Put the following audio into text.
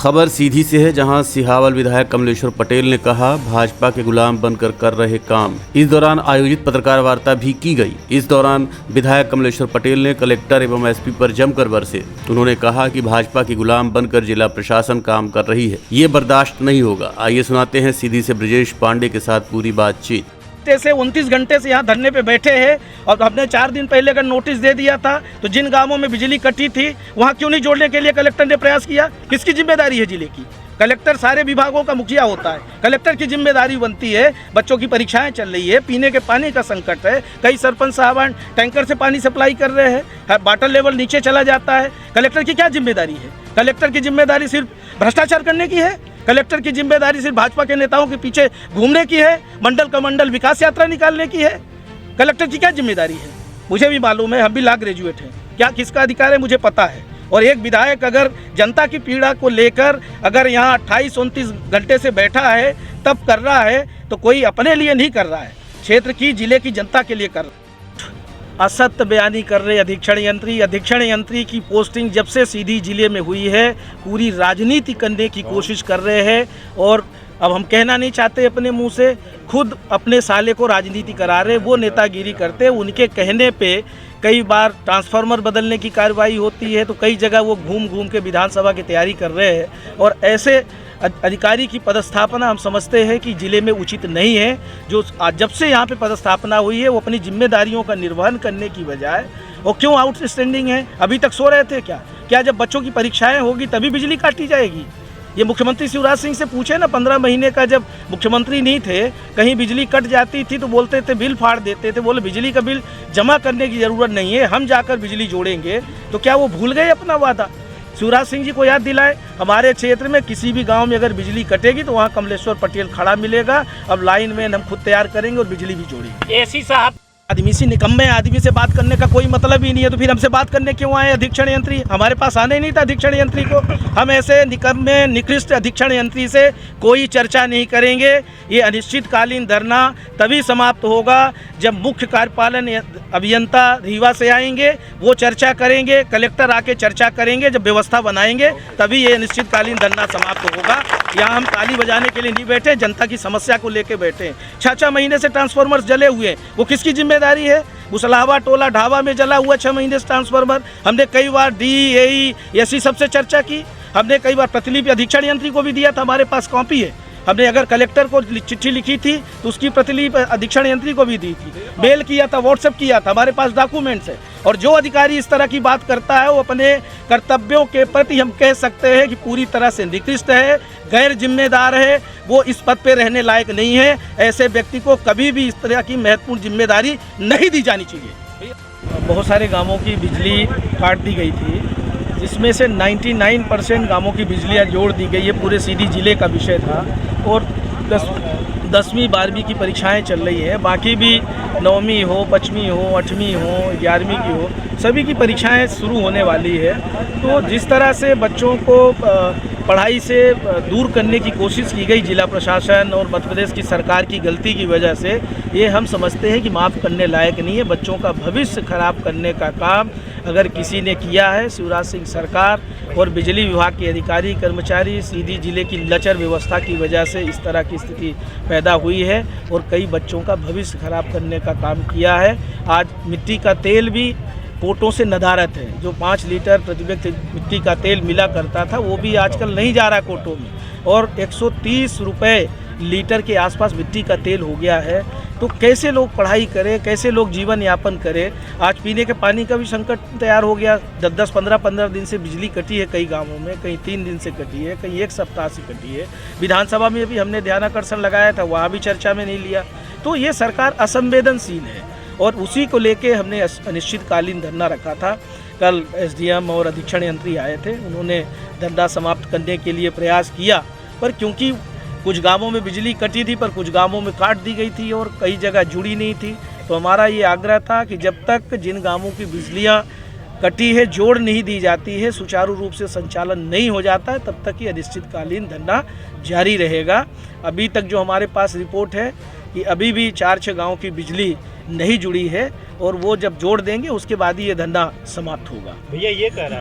खबर सीधी से है, जहां सिहावल विधायक कमलेश्वर पटेल ने कहा भाजपा के गुलाम बनकर कर रहे काम। इस दौरान आयोजित पत्रकार वार्ता भी की गई। इस दौरान विधायक कमलेश्वर पटेल ने कलेक्टर एवं एसपी पर जमकर बरसे। उन्होंने कहा कि भाजपा की गुलाम बनकर जिला प्रशासन काम कर रही है, ये बर्दाश्त नहीं होगा। आइए सुनाते हैं सीधी से ब्रजेश पांडे के साथ पूरी बातचीत। से 29 घंटे से यहाँ धरने पे बैठे हैं और हमने 4 दिन पहले अगर नोटिस दे दिया था तो जिन गांवों में बिजली कटी थी वहाँ क्यों नहीं जोड़ने के लिए कलेक्टर ने प्रयास किया? किसकी जिम्मेदारी है जिले की? कलेक्टर सारे विभागों का मुखिया होता है, कलेक्टर की जिम्मेदारी बनती है। बच्चों की परीक्षाएं चल रही है, पीने के पानी का संकट है, कई सरपंच साहबान टैंकर से पानी सप्लाई कर रहे हैं, वाटर लेवल नीचे चला जाता है। कलेक्टर की क्या जिम्मेदारी है? कलेक्टर की जिम्मेदारी सिर्फ भ्रष्टाचार करने की है? कलेक्टर की जिम्मेदारी सिर्फ भाजपा के नेताओं के पीछे घूमने की है? मंडल का मंडल विकास यात्रा निकालने की है? कलेक्टर की क्या जिम्मेदारी है? मुझे भी मालूम है, हम भी लॉ ग्रेजुएट हैं, क्या किसका अधिकार है मुझे पता है। और एक विधायक अगर जनता की पीड़ा को लेकर अगर यहाँ 28-29 घंटे से बैठा है तब कर रहा है तो कोई अपने लिए नहीं कर रहा है, क्षेत्र की जिले की जनता के लिए कर रहा है। असत्य बयानी कर रहे अधीक्षण यंत्री की पोस्टिंग जब से सीधी जिले में हुई है पूरी राजनीति करने की कोशिश कर रहे हैं। और अब हम कहना नहीं चाहते अपने मुंह से, खुद अपने साले को राजनीति करा रहे, वो नेतागिरी करते। उनके कहने पे कई बार ट्रांसफार्मर बदलने की कार्रवाई होती है तो कई जगह वो घूम घूम के विधानसभा की तैयारी कर रहे हैं। और ऐसे अधिकारी की पदस्थापना हम समझते हैं कि ज़िले में उचित नहीं है। जो जब से यहाँ पे पदस्थापना हुई है वो अपनी जिम्मेदारियों का निर्वहन करने की बजाय वो क्यों आउटस्टैंडिंग है? अभी तक सो रहे थे क्या जब बच्चों की परीक्षाएं होगी तभी बिजली काटी जाएगी? ये मुख्यमंत्री शिवराज सिंह से पूछे ना, 15 महीने का जब मुख्यमंत्री नहीं थे, कहीं बिजली कट जाती थी तो बोलते थे बिल फाड़ देते थे, बोले बिजली का बिल जमा करने की ज़रूरत नहीं है, हम जाकर बिजली जोड़ेंगे। तो क्या वो भूल गए अपना वादा? शिवराज सिंह जी को याद दिलाए, हमारे क्षेत्र में किसी भी गांव में अगर बिजली कटेगी तो वहां कमलेश्वर पटेल खड़ा मिलेगा। अब लाइन में हम खुद तैयार करेंगे और बिजली भी जोड़ेंगे। एसी साहब आदमी से निकम्मे आदमी से बात करने का कोई मतलब ही नहीं है, तो फिर हमसे बात करने क्यों आए अधीक्षण यंत्री? हमारे पास आने ही नहीं था अधीक्षण यंत्री को। हम ऐसे निकम्मे निकृष्ट अधीक्षण यंत्री से कोई चर्चा नहीं करेंगे। ये अनिश्चितकालीन धरना तभी समाप्त होगा जब मुख्य कार्यपालन अभियंता रीवा से आएंगे, वो चर्चा करेंगे, कलेक्टर आके चर्चा करेंगे, जब व्यवस्था बनाएंगे तभी ये अनिश्चितकालीन धरना समाप्त होगा। यहाँ हम ताली बजाने के लिए नहीं बैठे, जनता की समस्या को लेके बैठे हैं। 6 महीने से ट्रांसफार्मर जले हुए हैं, वो किसकी जिम्मेदारी है? मुसलावा टोला ढाबा में जला हुआ 6 महीने से ट्रांसफार्मर। हमने कई बार DEAE ऐसी सबसे चर्चा की, हमने कई बार प्रतिलिपि अधीक्षण यंत्री को भी दिया था, हमारे पास कॉपी है। हमने अगर कलेक्टर को चिट्ठी लिखी थी तो उसकी प्रतिलिपि अधीक्षण यंत्री को भी दी थी, मेल किया था, व्हाट्सएप किया था, हमारे पास डॉक्यूमेंट्स है। और जो अधिकारी इस तरह की बात करता है वो अपने कर्तव्यों के प्रति हम कह सकते हैं कि पूरी तरह से निकृष्ट है, गैर जिम्मेदार है, वो इस पद पे रहने लायक नहीं है। ऐसे व्यक्ति को कभी भी इस तरह की महत्वपूर्ण जिम्मेदारी नहीं दी जानी चाहिए। बहुत सारे गांवों की बिजली काट दी गई थी, जिसमें से 99% गांवों की बिजलियां जोड़ दी गई। ये पूरे सीधी जिले का विषय था। और 10वीं 12वीं की परीक्षाएं चल रही हैं, बाकी भी 9वीं हो, 5वीं हो, 8वीं हो, 11वीं की हो, सभी की परीक्षाएं शुरू होने वाली है। तो जिस तरह से बच्चों को पढ़ाई से दूर करने की कोशिश की गई जिला प्रशासन और मध्य प्रदेश की सरकार की गलती की वजह से, ये हम समझते हैं कि माफ़ करने लायक नहीं है। बच्चों का भविष्य खराब करने का काम अगर किसी ने किया है, शिवराज सिंह सरकार और बिजली विभाग के अधिकारी कर्मचारी, सीधी जिले की लचर व्यवस्था की वजह से इस तरह की स्थिति पैदा हुई है और कई बच्चों का भविष्य खराब करने का काम किया है। आज मिट्टी का तेल भी कोटों से नदारत है। जो 5 लीटर प्रति व्यक्ति मिट्टी का तेल मिला करता था वो भी आजकल नहीं जा रहा कोटों में, और 130 रुपये लीटर के आसपास मिट्टी का तेल हो गया है। तो कैसे लोग पढ़ाई करें, कैसे लोग जीवन यापन करें? आज पीने के पानी का भी संकट तैयार हो गया। 10-10, 15-15 दिन से बिजली कटी है कई गांवों में, कहीं 3 दिन से कटी है, कहीं 1 सप्ताह से कटी है। विधानसभा में भी हमने ध्यानाकर्षण लगाया था, वहाँ भी चर्चा में नहीं लिया। तो ये सरकार असंवेदनशील है और उसी को लेके हमने अनिश्चितकालीन धरना रखा था। कल SDM और अधीक्षण यंत्री आए थे, उन्होंने धरना समाप्त करने के लिए प्रयास किया, पर क्योंकि कुछ गांवों में बिजली कटी थी पर कुछ गांवों में काट दी गई थी और कई जगह जुड़ी नहीं थी, तो हमारा ये आग्रह था कि जब तक जिन गांवों की बिजलियां कटी है जोड़ नहीं दी जाती है, सुचारू रूप से संचालन नहीं हो जाता है, तब तक ये अनिश्चितकालीन धरना जारी रहेगा। अभी तक जो हमारे पास रिपोर्ट है कि अभी भी 4-6 गाँव की बिजली नहीं जुड़ी है और वो जब जोड़ देंगे उसके बाद ही ये धरना समाप्त होगा। भैया ये कह रहा है